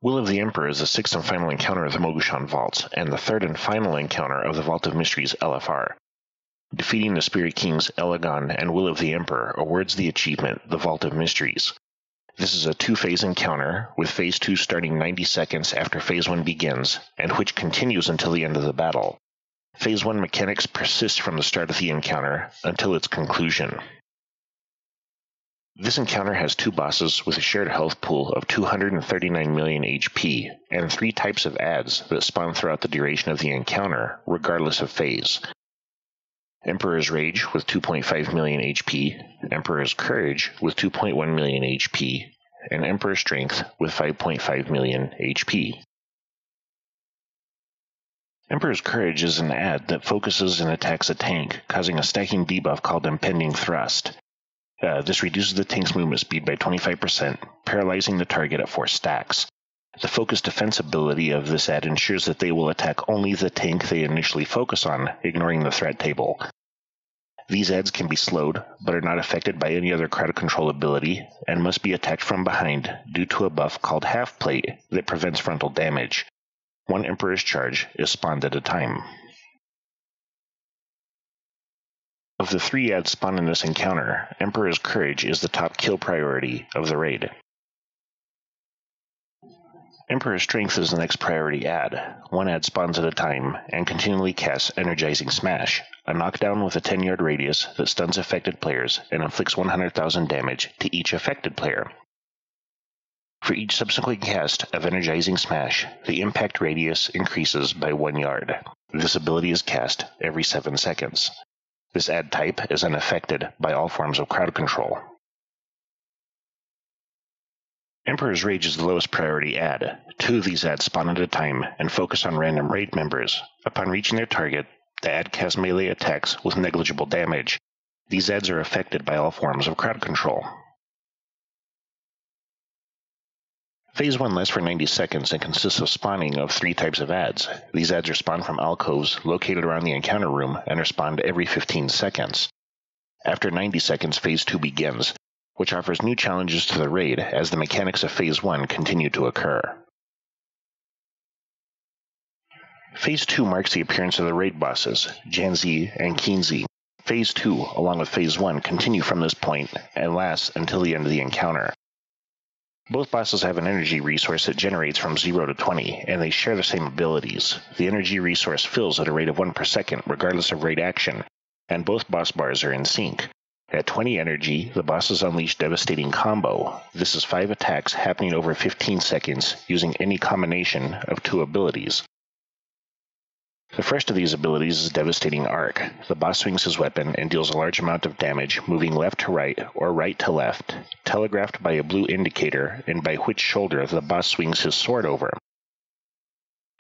Will of the Emperor is the sixth and final encounter of the Mogu'shan Vaults, and the third and final encounter of the Vault of Mysteries LFR. Defeating the Spirit Kings Elegon and Will of the Emperor awards the achievement, the Vault of Mysteries. This is a two-phase encounter, with Phase 2 starting 90 seconds after Phase 1 begins, and which continues until the end of the battle. Phase 1 mechanics persist from the start of the encounter until its conclusion. This encounter has two bosses with a shared health pool of 239 million HP, and three types of adds that spawn throughout the duration of the encounter, regardless of phase. Emperor's Rage with 2.5 million HP, Emperor's Courage with 2.1 million HP, and Emperor's Strength with 5.5 million HP. Emperor's Courage is an add that focuses and attacks a tank, causing a stacking debuff called Impending Thrust. This reduces the tank's movement speed by 25%, paralyzing the target at 4 stacks. The focus defense ability of this add ensures that they will attack only the tank they initially focus on, ignoring the threat table. These adds can be slowed, but are not affected by any other crowd control ability, and must be attacked from behind due to a buff called Half Plate that prevents frontal damage. One Emperor's Charge is spawned at a time. Of the three adds spawned in this encounter, Emperor's Courage is the top kill priority of the raid. Emperor's Strength is the next priority add. One add spawns at a time, and continually casts Energizing Smash, a knockdown with a 10-yard radius that stuns affected players and inflicts 100,000 damage to each affected player. For each subsequent cast of Energizing Smash, the impact radius increases by 1 yard. This ability is cast every 7 seconds. This add type is unaffected by all forms of crowd control. Emperor's Rage is the lowest priority add. 2 of these adds spawn at a time and focus on random raid members. Upon reaching their target, the add casts melee attacks with negligible damage. These adds are affected by all forms of crowd control. Phase 1 lasts for 90 seconds and consists of spawning of 3 types of adds. These adds are spawned from alcoves located around the encounter room and are spawned every 15 seconds. After 90 seconds, Phase 2 begins, which offers new challenges to the raid as the mechanics of Phase 1 continue to occur. Phase 2 marks the appearance of the raid bosses, Janzi and Kinzi. Phase 2, along with Phase 1, continue from this point and lasts until the end of the encounter. Both bosses have an energy resource that generates from 0 to 20, and they share the same abilities. The energy resource fills at a rate of 1 per second, regardless of raid action, and both boss bars are in sync. At 20 energy, the bosses unleash Devastating Combo. This is 5 attacks happening over 15 seconds, using any combination of 2 abilities. The first of these abilities is Devastating Arc. The boss swings his weapon and deals a large amount of damage, moving left to right or right to left, telegraphed by a blue indicator and by which shoulder the boss swings his sword over.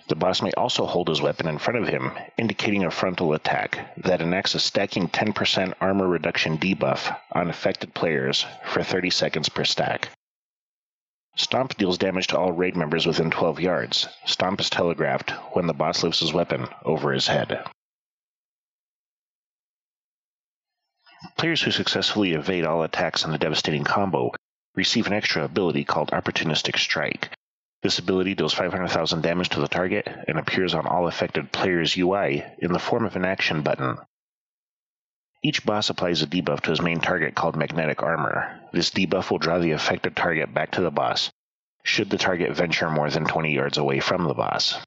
The boss may also hold his weapon in front of him, indicating a frontal attack that enacts a stacking 10% armor reduction debuff on affected players for 30 seconds per stack. Stomp deals damage to all raid members within 12 yards. Stomp is telegraphed when the boss lifts his weapon over his head. Players who successfully evade all attacks on the Devastating Combo receive an extra ability called Opportunistic Strike. This ability deals 500,000 damage to the target and appears on all affected players' UI in the form of an action button. Each boss applies a debuff to his main target called Magnetic Armor. This debuff will draw the affected target back to the boss, should the target venture more than 20 yards away from the boss.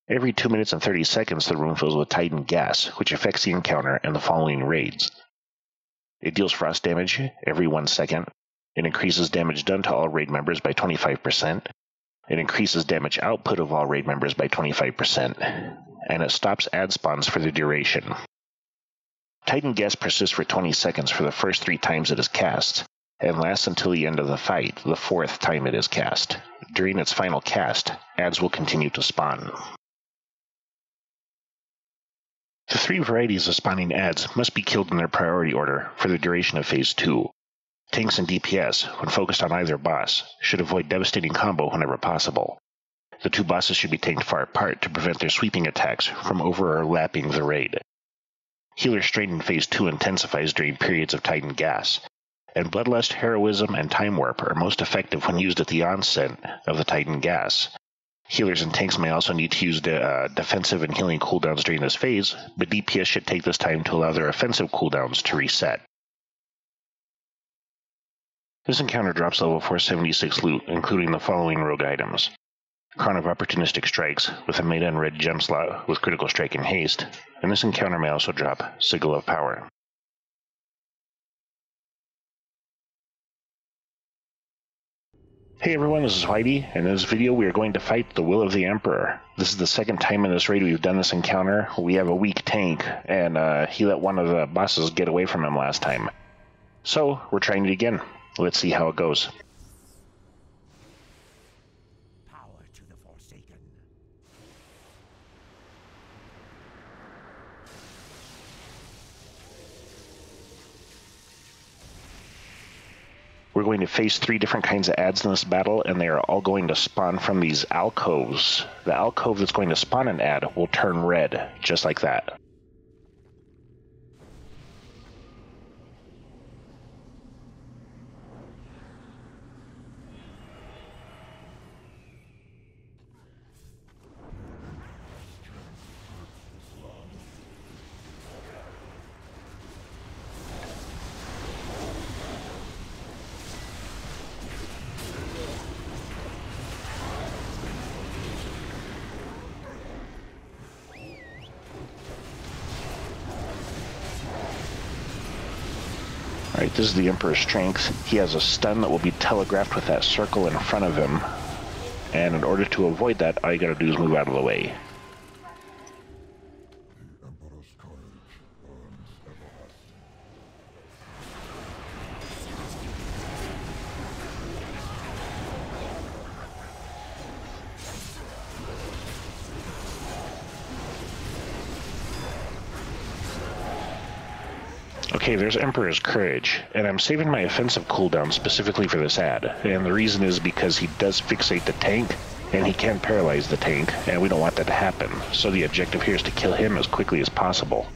Every 2 minutes and 30 seconds, the room fills with Titan gas, which affects the encounter and the following raids. It deals frost damage every 1 second. It increases damage done to all raid members by 25%. It increases damage output of all raid members by 25%. And it stops add spawns for the duration. Titan gas persists for 20 seconds for the first 3 times it is cast, and lasts until the end of the fight, the 4th time it is cast. During its final cast, adds will continue to spawn. The three varieties of spawning adds must be killed in their priority order for the duration of Phase 2. Tanks and DPS, when focused on either boss, should avoid devastating combo whenever possible. The two bosses should be tanked far apart to prevent their sweeping attacks from overlapping the raid. Healer strain in Phase 2 intensifies during periods of Titan gas, and Bloodlust, Heroism, and Time Warp are most effective when used at the onset of the Titan gas. Healers and tanks may also need to use defensive and healing cooldowns during this phase, but DPS should take this time to allow their offensive cooldowns to reset. This encounter drops level 476 loot, including the following rogue items: Crown of Opportunistic Strikes, with a meta and red gem slot with critical strike and haste, and this encounter may also drop Sigil of Power. Hey everyone, this is Whitey, and in this video we are going to fight the Will of the Emperor. This is the second time in this raid we've done this encounter. We have a weak tank, and he let one of the bosses get away from him last time. So, we're trying it again. Let's see how it goes. Power to the Forsaken. We're going to face 3 different kinds of adds in this battle, and they are all going to spawn from these alcoves. The alcove that's going to spawn an add will turn red, just like that. Alright, this is the Emperor's strength. He has a stun that will be telegraphed with that circle in front of him. And in order to avoid that, all you gotta do is move out of the way. Okay, there's Emperor's Courage, and I'm saving my offensive cooldown specifically for this ad, and the reason is because he does fixate the tank, and he can paralyze the tank, and we don't want that to happen, so the objective here is to kill him as quickly as possible.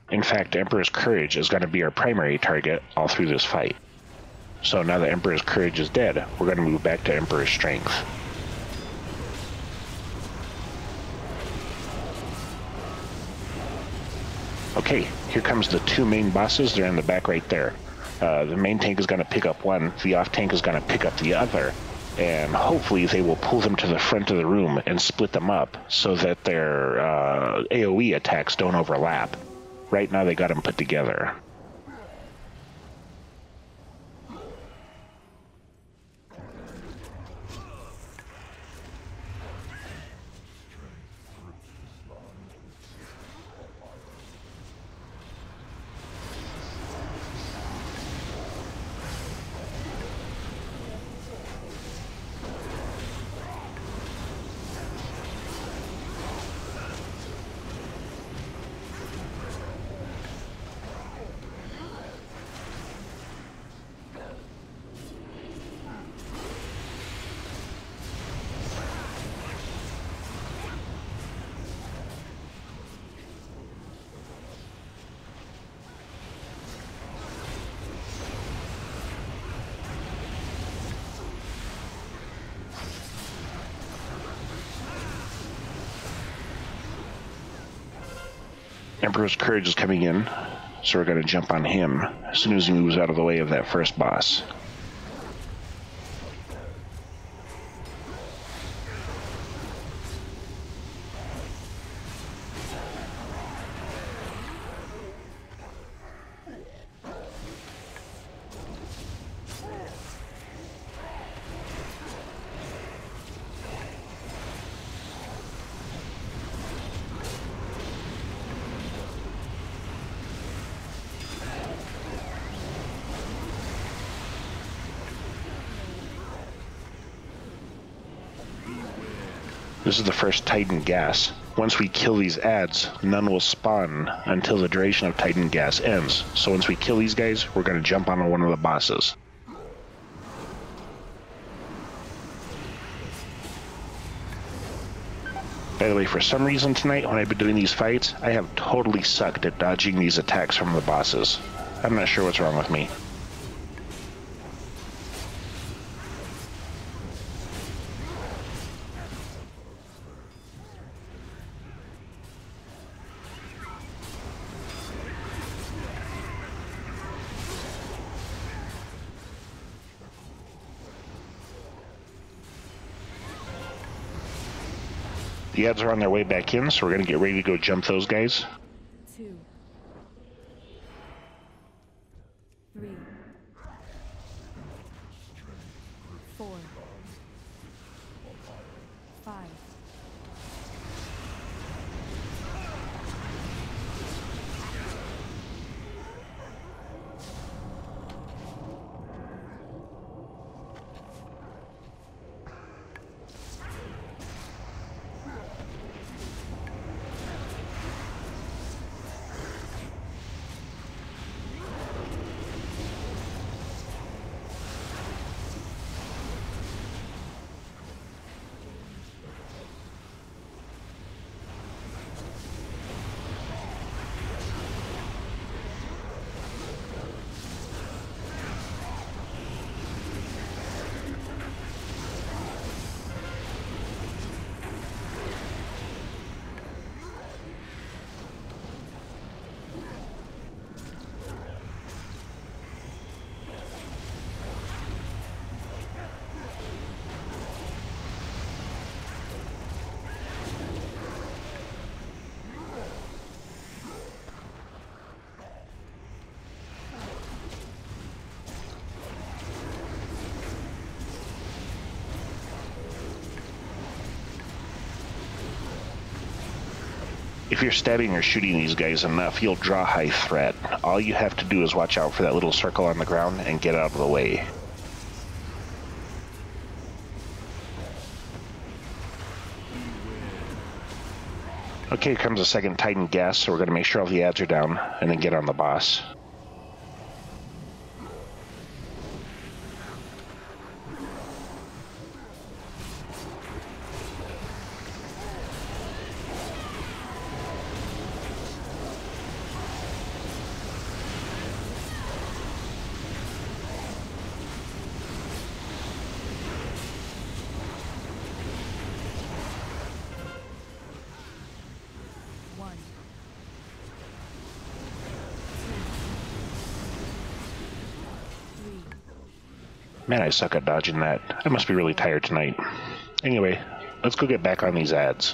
In fact, Emperor's Courage is going to be our primary target all through this fight. So now that Emperor's Courage is dead, we're going to move back to Emperor's Strength. Okay, here comes the 2 main bosses. They're in the back right there. The main tank is going to pick up one, the off tank is going to pick up the other, and hopefully they will pull them to the front of the room and split them up so that their AoE attacks don't overlap. Right now they got them put together. Emperor's Courage is coming in, so we're going to jump on him as soon as he moves out of the way of that first boss. This is the first Titan gas. Once we kill these adds, none will spawn until the duration of Titan gas ends. So once we kill these guys, we're going to jump on one of the bosses. By the way, for some reason tonight when I've been doing these fights, I have totally sucked at dodging these attacks from the bosses. I'm not sure what's wrong with me. The adds are on their way back in, so we're going to get ready to go jump those guys. 2, 3, 4, 5. If you're stabbing or shooting these guys enough, you'll draw high threat. All you have to do is watch out for that little circle on the ground and get out of the way. Okay, here comes the second Titan gas, so we're going to make sure all the adds are down and then get on the boss. Man, I suck at dodging that. I must be really tired tonight. Anyway, let's go get back on these adds.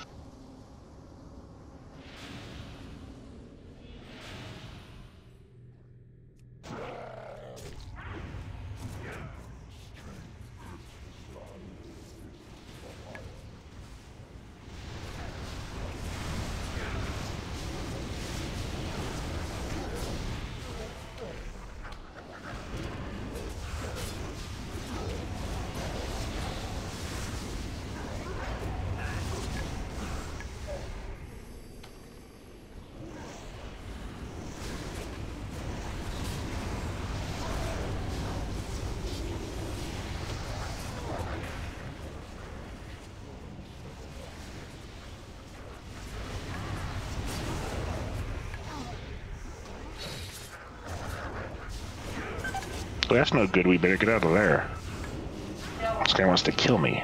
Well, that's no good. We better get out of there. This guy wants to kill me.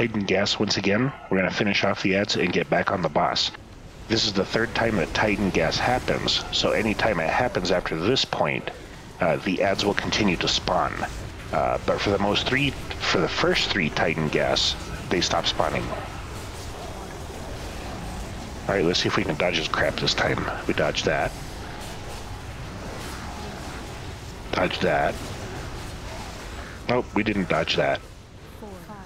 Titan gas once again. We're going to finish off the ads and get back on the boss. This is the third time that Titan gas happens, so anytime it happens after this point, the ads will continue to spawn. But for the first three Titan gas, they stop spawning. Alright, let's see if we can dodge his crap this time. We dodged that. Dodge that. Nope, we didn't dodge that. 4, 5.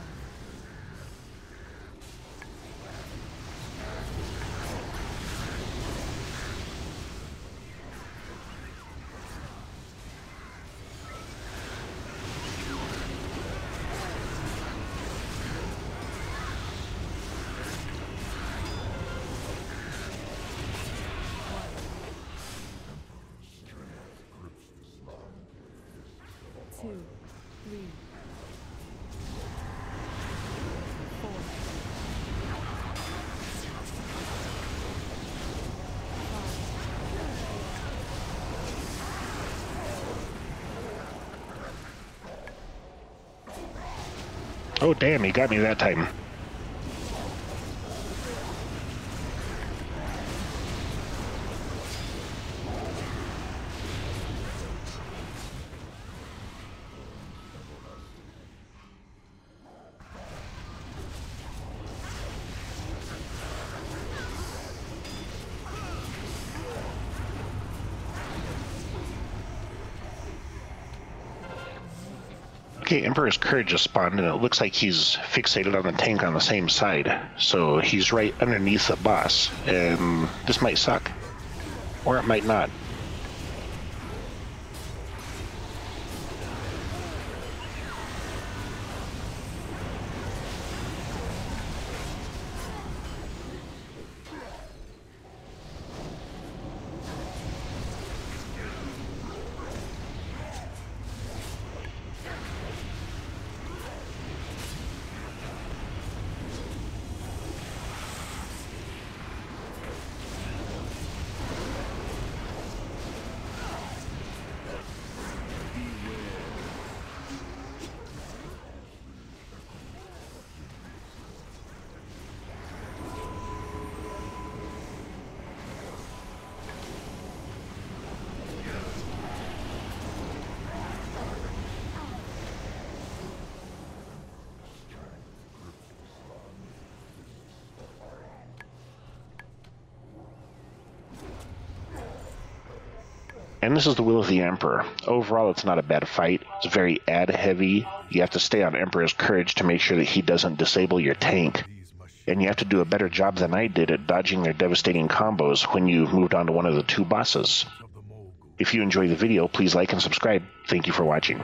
Two, 3, 4, 5. Oh damn, he got me that time. Okay, Emperor's Courage just spawned, and it looks like he's fixated on the tank on the same side. So he's right underneath the boss, and this might suck. Or it might not. And this is the will of the Emperor. Overall, it's not a bad fight. It's very ad heavy. You have to stay on Emperor's Courage to make sure that he doesn't disable your tank. And you have to do a better job than I did at dodging their devastating combos when you moved on to one of the two bosses. If you enjoy the video, please like and subscribe. Thank you for watching.